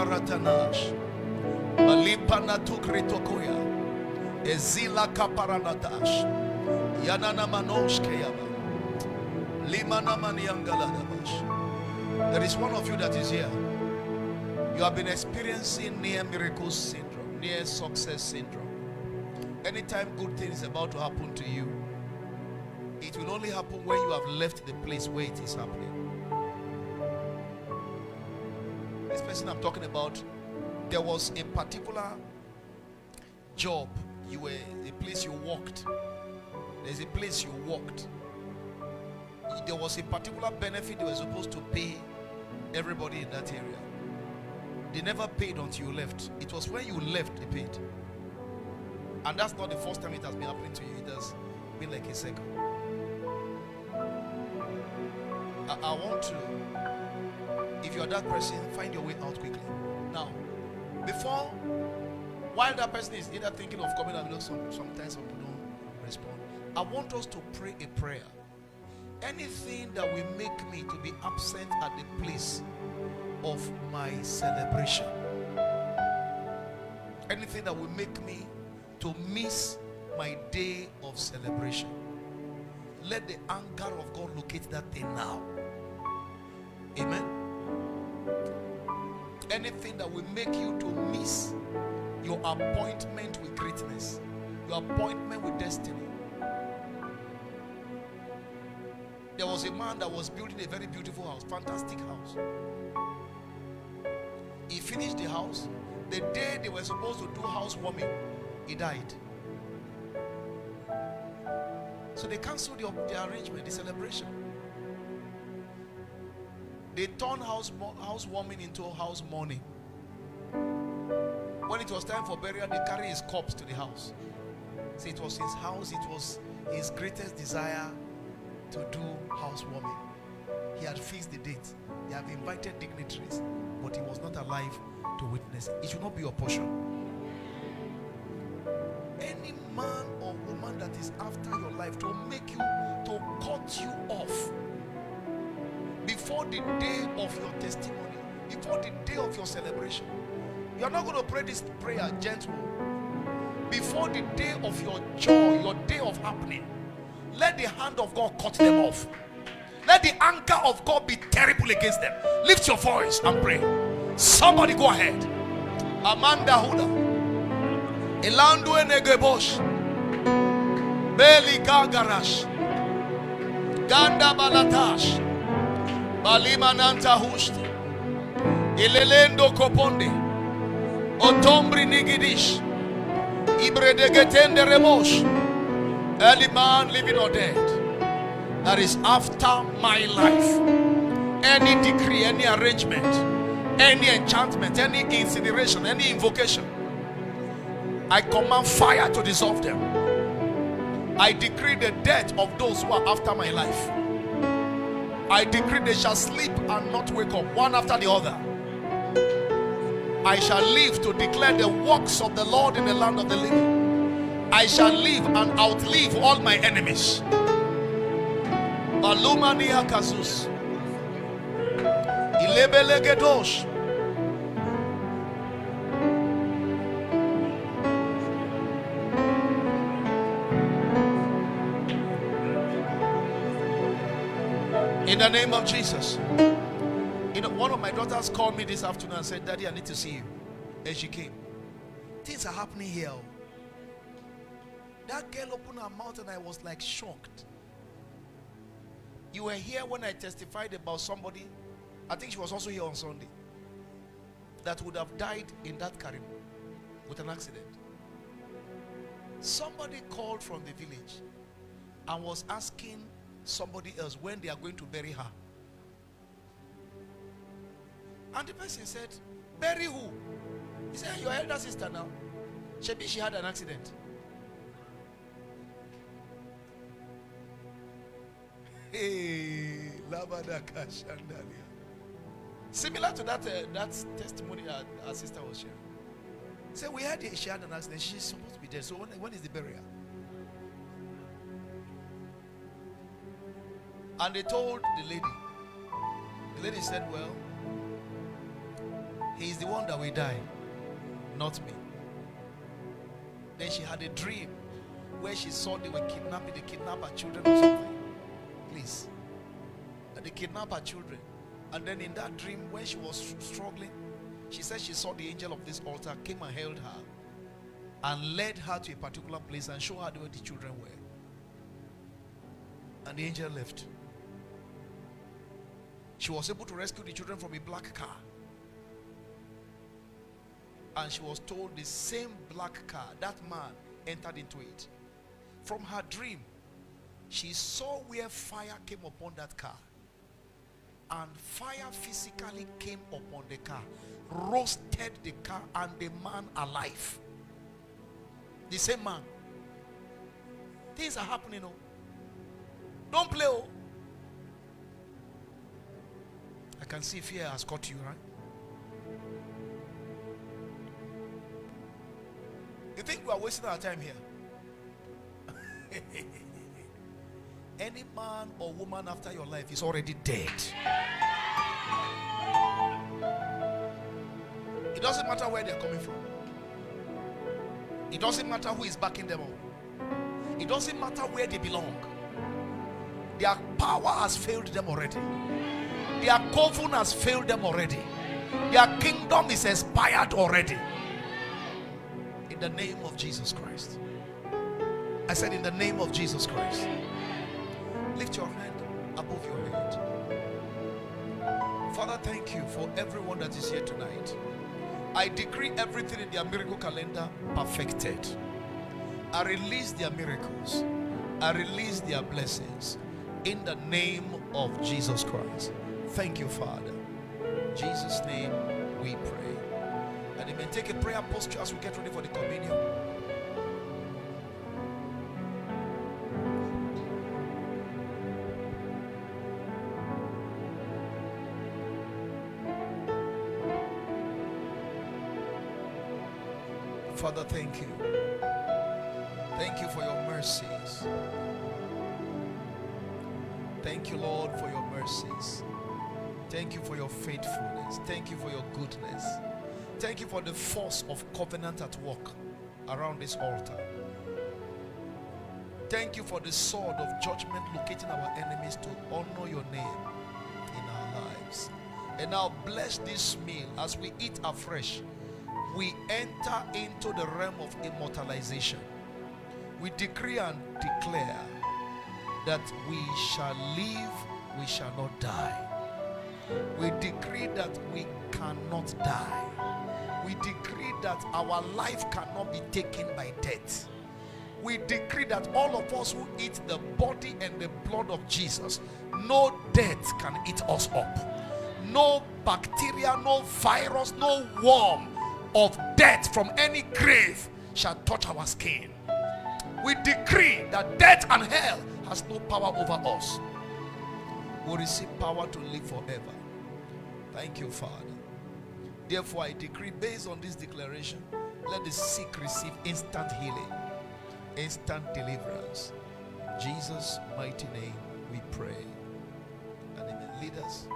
baratanash. Malipana tukritokoya. Ezila kaparanatash. Yanana manosh keyaba. Limana maniangaladabash. There is one of you that is here. You have been experiencing near miracle syndrome, near success syndrome. Anytime good things is about to happen to you, it will only happen when you have left the place where it is happening. This person I'm talking about, there was a particular job, you were a place you worked. There's a place you worked. There was a particular benefit they were supposed to pay everybody in that area. They never paid until you left. It was when you left they paid. And that's not the first time it has been happening to you. It has been like a second. I want to, if you are that person, find your way out quickly. Now, before, while that person is either thinking of coming out, sometimes some people don't respond. I want us to pray a prayer. Anything that will make me to be absent at the place of my celebration, anything that will make me to miss my day of celebration, let the anger of God locate that thing now. Amen. Anything that will make you to miss your appointment with greatness, your appointment with destiny. There was a man that was building a very beautiful house, fantastic house. He finished the house. The day they were supposed to do housewarming, he died. So they canceled the arrangement, the celebration. They turned housewarming into house mourning. When it was time for burial, they carried his corpse to the house. So it was his house, it was his greatest desire to do housewarming. He had fixed the date. He had invited dignitaries, but he was not alive to witness it. It should not be your portion. Any man or woman that is after your life to make you, to cut you off before the day of your testimony, before the day of your celebration. You are not going to pray this prayer gentle. Before the day of your joy, your day of happening, let the hand of God cut them off. Let the anger of God be terrible against them. Lift your voice and pray. Somebody go ahead. Amanda Huda, Elandu Enegebosh, Beli Gagarash, Ganda Balatash, Balimananta Hushti, Ilelendo Koponde, Otombri Nigidish, Ibredegetende Rebosh. Early man, living or dead, that is after my life, any decree, any arrangement, any enchantment, any incineration, any invocation, I command fire to dissolve them. I decree the death of those who are after my life. I decree they shall sleep and not wake up, one after the other. I shall live to declare the works of the Lord in the land of the living. I shall live and outlive all my enemies. Balumania Kazus. Ilebelegedosh. In the name of Jesus. You know, one of my daughters called me this afternoon and said, Daddy, I need to see you. And she came. Things are happening here. That girl opened her mouth and I was like shocked. You were here when I testified about somebody, I think she was also here on Sunday, that would have died in that car with an accident. Somebody called from the village and was asking somebody else when they are going to bury her. And the person said, bury who? He said, your elder sister now. Maybe she had an accident. Hey, similar to that testimony our sister was sharing. Say, we heard she had an accident. She's supposed to be dead. So when is the burial? And they told the lady. The lady said, well, He is the one that will die, not me. Then she had a dream where she saw they were kidnapping the kidnapper children or something. Please. They kidnapped her children. And then in that dream, when she was struggling, she said she saw the angel of this altar came and held her and led her to a particular place and showed her where the children were. And the angel left. She was able to rescue the children from a black car. And she was told the same black car, that man entered into it. From her dream, she saw where fire came upon that car. And fire physically came upon the car, roasted the car and the man alive. The same man. Things are happening. Oh. Don't play. Oh. I can see fear has caught you, right? You think we are wasting our time here? Any man or woman after your life is already dead. It doesn't matter where they're coming from. It doesn't matter who is backing them up. It doesn't matter where they belong. Their power has failed them already. Their coven has failed them already. Their kingdom is expired already. In the name of Jesus Christ. I said in the name of Jesus Christ. Lift your hand above your head. Father, thank you for everyone that is here tonight. I decree everything in their miracle calendar perfected. I release their miracles. I release their blessings. In the name of Jesus Christ. Thank you, Father. In Jesus' name we pray. And you may take a prayer posture as we get ready for the communion. Father, thank you. Thank you for your mercies. Thank you, Lord, for your mercies. Thank you for your faithfulness. Thank you for your goodness. Thank you for the force of covenant at work around this altar. Thank you for the sword of judgment locating our enemies to honor your name in our lives. And now bless this meal as we eat afresh. We enter into the realm of immortalization. We decree and declare that we shall live, we shall not die. We decree that we cannot die. We decree that our life cannot be taken by death. We decree that all of us who eat the body and the blood of Jesus, no death can eat us up. No bacteria, no virus, no worm of death from any grave shall touch our skin. We decree that death and hell has no power over us. We receive power to live forever. Thank you, Father. Therefore, I decree based on this declaration, let the sick receive instant healing, instant deliverance. In Jesus' mighty name we pray. And amen. Leaders.